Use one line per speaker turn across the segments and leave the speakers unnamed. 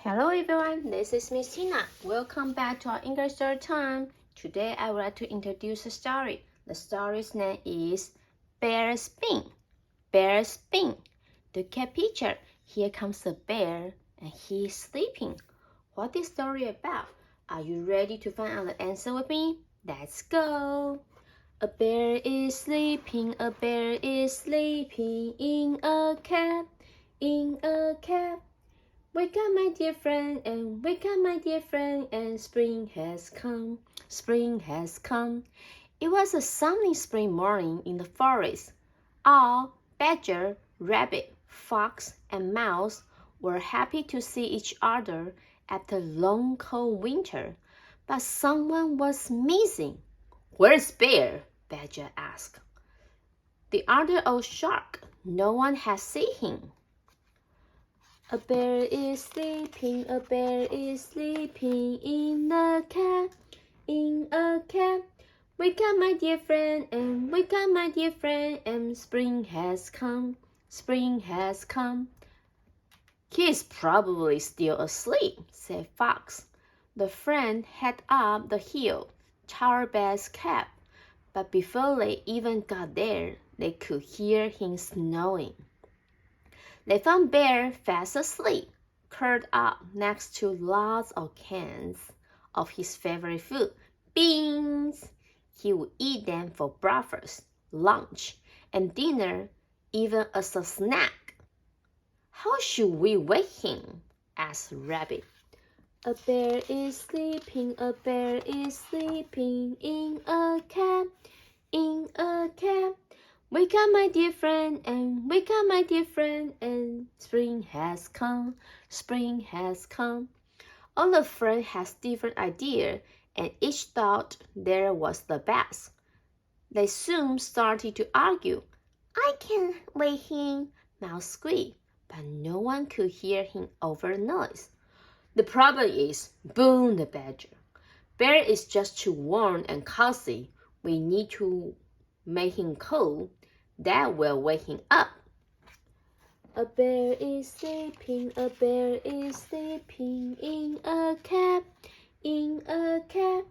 Hello everyone, this is Ms.Tina. Welcome back to our English story time. Today I would like to introduce a story. The story's name is Bear Spin. Bear Spin. Look at picture. Here comes a bear and he is sleeping. What is the story about? Are you ready to find out the answer with me? Let's go. A bear is sleeping, a bear is sleeping in a cab, in a cab. Wake up, my dear friend, and wake up, my dear friend, and spring has come, spring has come. It was a sunny spring morning in the forest. Owl, badger, rabbit, fox, and mouse were happy to see each other after a long cold winter. But someone was missing. Where's Bear? Badger asked. The other old shark. No one has seen him. A bear is sleeping, a bear is sleeping in a cab, in a cab. Wake up, my dear friend, and wake up, my dear friend, and spring has come, spring has come. He is probably still asleep, said Fox. The friend headed up the hill, toward Bear's cab, but before they even got there, they could hear him snoring. They found Bear fast asleep, curled up next to lots of cans of his favorite food, beans. He would eat them for breakfast, lunch, and dinner, even as a snack. How should we wake him? Asked Rabbit. A bear is sleeping, a bear is sleeping in a cab, in a cab. Wake up, my dear friend, and wake up, my dear friend, and spring has come, spring has come. All the friends had different ideas, and each thought theirs was the best. They soon started to argue. I can wake him, Mouse squeaked, but no one could hear him over the noise. The problem is, boomed the badger. Bear is just too warm and cozy. We need to make him cold. That will wake him up. A bear is sleeping, a bear is sleeping in a cab, in a cab.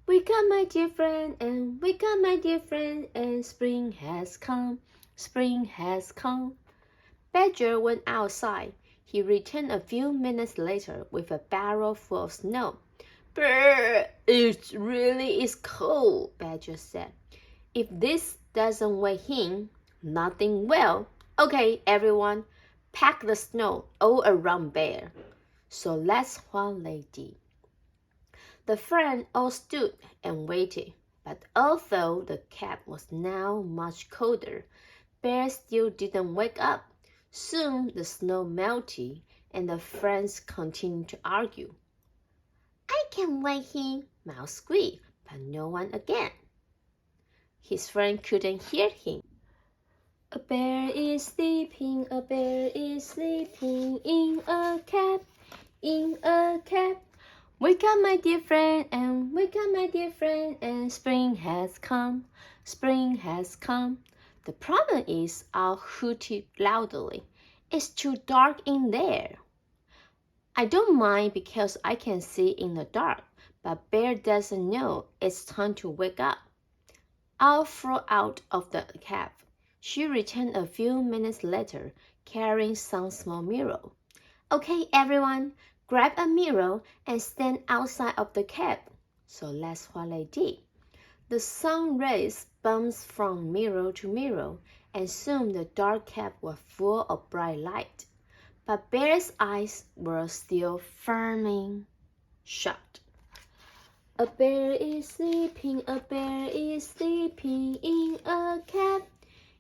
Wake up, my dear friend, and wake up, my dear friend, and spring has come, spring has come. Badger went outside. He returned a few minutes later with a barrel full of snow. Brr, it really is cold, Badger said. If this doesn't wake him, nothing will. Okay, everyone, pack the snow all around Bear. So that's what they did. The friends all stood and waited, but although the cab was now much colder, Bear still didn't wake up. Soon the snow melted, and the friends continued to argue. I can wake him, Mouse squeaked, but no one again. His friend couldn't hear him. A bear is sleeping, a bear is sleeping in a cab, in a cab. Wake up, my dear friend, and wake up, my dear friend, and spring has come, spring has come. The problem is, Owl hooted loudly. It's too dark in there. I don't mind because I can see in the dark, but Bear doesn't know it's time to wake up. Owl flew out of the cab. She returned a few minutes later, carrying some small mirror. Okay, everyone, grab a mirror and stand outside of the cab. So that's what they did. The sun rays bounced from mirror to mirror, and soon the dark cab was full of bright light. But Bear's eyes were still firmly shut. A bear is sleeping, a bear is sleeping in a cab,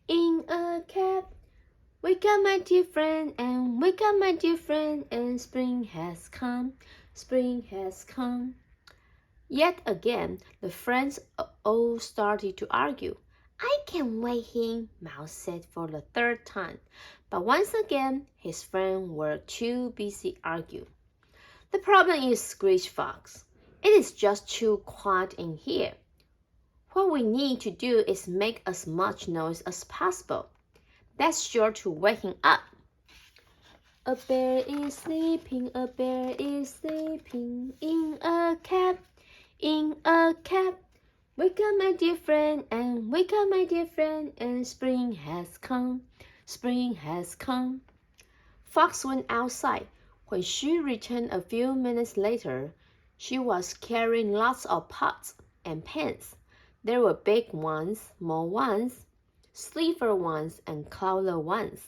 in a cab. Wake up, my dear friend, and wake up, my dear friend, and spring has come, spring has come. Yet again, the friends all started to argue. I can wake him, Mouse said for the third time. But once again, his friends were too busy arguing. The problem is, screeched Fox. It is just too quiet in here. What we need to do is make as much noise as possible. That's sure to wake him up. A bear is sleeping, a bear is sleeping in a cab, in a cab. Wake up, my dear friend, and wake up, my dear friend, and spring has come, spring has come. Fox went outside. When she returned a few minutes later, she was carrying lots of pots and pans. There were big ones, small ones, silver ones, and colored ones.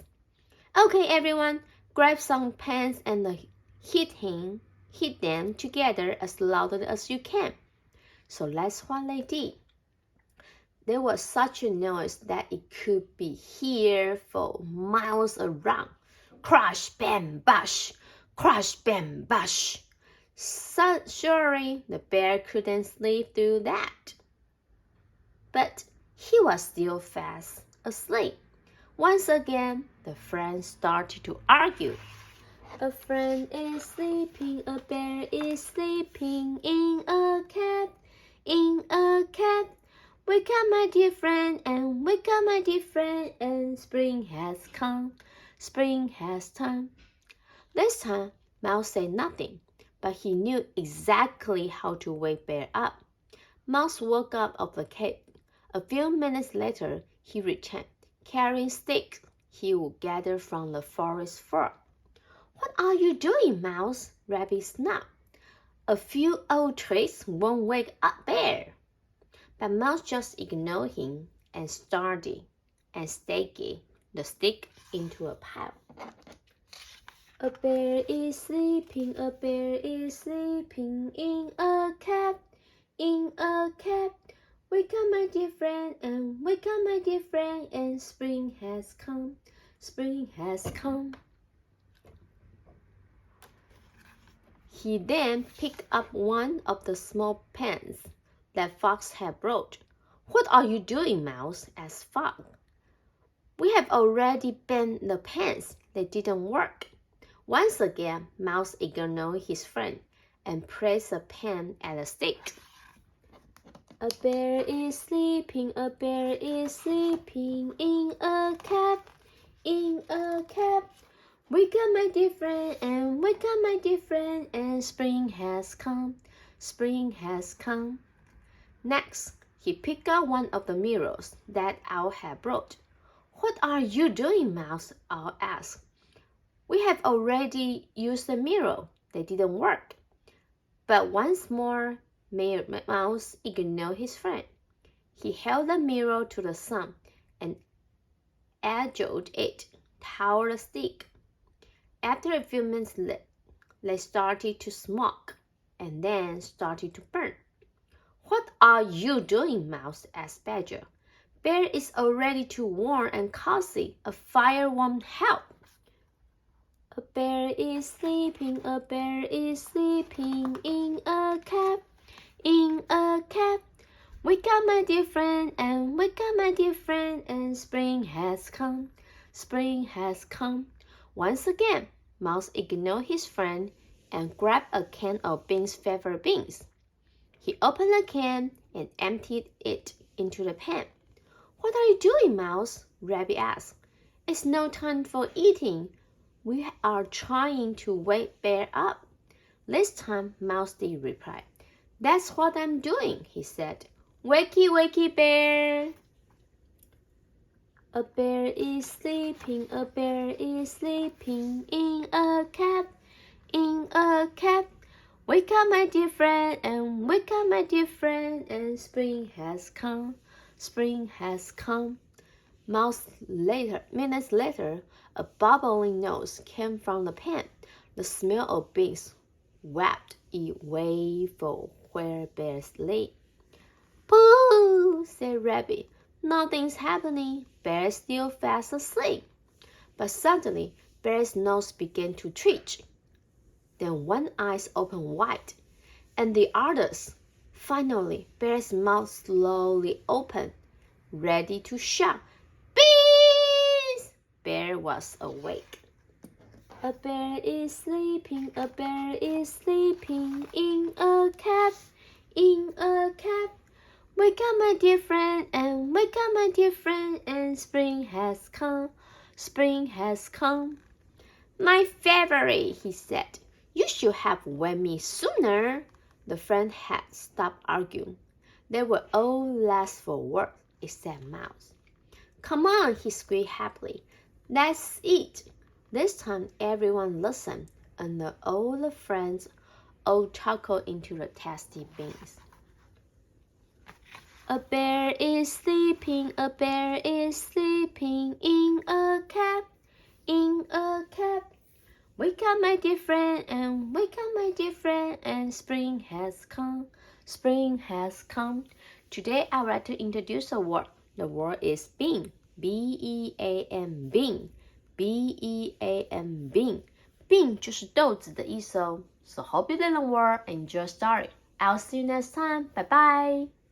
Okay, everyone, grab some pans and hit them together as loudly as you can. So that's what they did. There was such a noise that it could be heard for miles around. Crash, bam, bash, crash, bam, bash. So surely the bear couldn't sleep through that. But he was still fast asleep. Once again, the friends started to argue. A friend is sleeping, a bear is sleeping in a cab, in a cab. Wake up, my dear friend, and wake up, my dear friend, and spring has come, spring has come. This time, Mouse said nothing, but he knew exactly how to wake Bear up. Mouse woke up of the cave. A few minutes later, he returned, carrying sticks he would gather from the forest floor. What are you doing, Mouse? Rabbit snapped. A few old twigs won't wake up Bear. But Mouse just ignored him and started and stacked the stick into a pile. A bear is sleeping, a bear is sleeping in a cab, in a cab. Wake up, my dear friend, and wake up, my dear friend, and spring has come, spring has come. He then picked up one of the small pans that Fox had brought. What are you doing, Mouse? asked Fox. We have already bent the pans. They didn't work. Once again, Mouse ignored his friend and pressed a pan at a stick. A bear is sleeping, a bear is sleeping in a cab, in a cab. Wake up, my dear friend, and wake up, my dear friend, and spring has come, spring has come. Next, he picked up one of the mirrors that Owl had brought. What are you doing, Mouse? Owl asked. We have already used the mirror. They didn't work. But once more, Mouse ignored his friend. He held the mirror to the sun and edged it toward the stick. After a few minutes, they started to smoke and then started to burn. What are you doing, Mouse? asked Badger. Bear is already too warm and cozy. A fire won't help. A bear is sleeping, a bear is sleeping in a cab, in a cab. Wake up, my dear friend, and wake up, my dear friend, and spring has come, spring has come. Once again, Mouse ignored his friend and grabbed a can of Bean's favorite beans. He opened the can and emptied it into the pan. What are you doing, Mouse? Rabbit asked. It's no time for eating. We are trying to wake Bear up. This time, Mouse did reply. That's what I'm doing, he said. Wakey, wakey, Bear. A bear is sleeping, a bear is sleeping in a cab, in a cab. Wake up, my dear friend, and wake up, my dear friend, and spring has come, spring has come. Minutes later, a bubbling noise came from the pan. The smell of beans wafted away from where Bear lay. Boo! said Rabbit. Nothing's happening. Bear's still fast asleep. But suddenly, Bear's nose began to twitch. Then one eye opened wide, and the others. Finally, Bear's mouth slowly opened, ready to shout. Bees! Bear was awake. A bear is sleeping, a bear is sleeping in a cab, in a cab. Wake up, my dear friend, and wake up, my dear friend, and spring has come, spring has come. My favorite, he said. You should have wed me sooner. The friends had stopped arguing. They were all last for words, except Mouse. Come on, he squeaked happily. Let's eat. This time everyone listened, and all the friends all chuckled into the tasty beans. A bear is sleeping, a bear is sleeping in a cab, in a cab. Wake up, my dear friend, and wake up, my dear friend, and spring has come, spring has come. Today I would like to introduce a word. The word is bean, B-E-A-N, bean, B-E-A-N, bean. Bean 就是豆子的意思哦。So hope you learned the word and enjoy the story. I'll see you next time. Bye bye.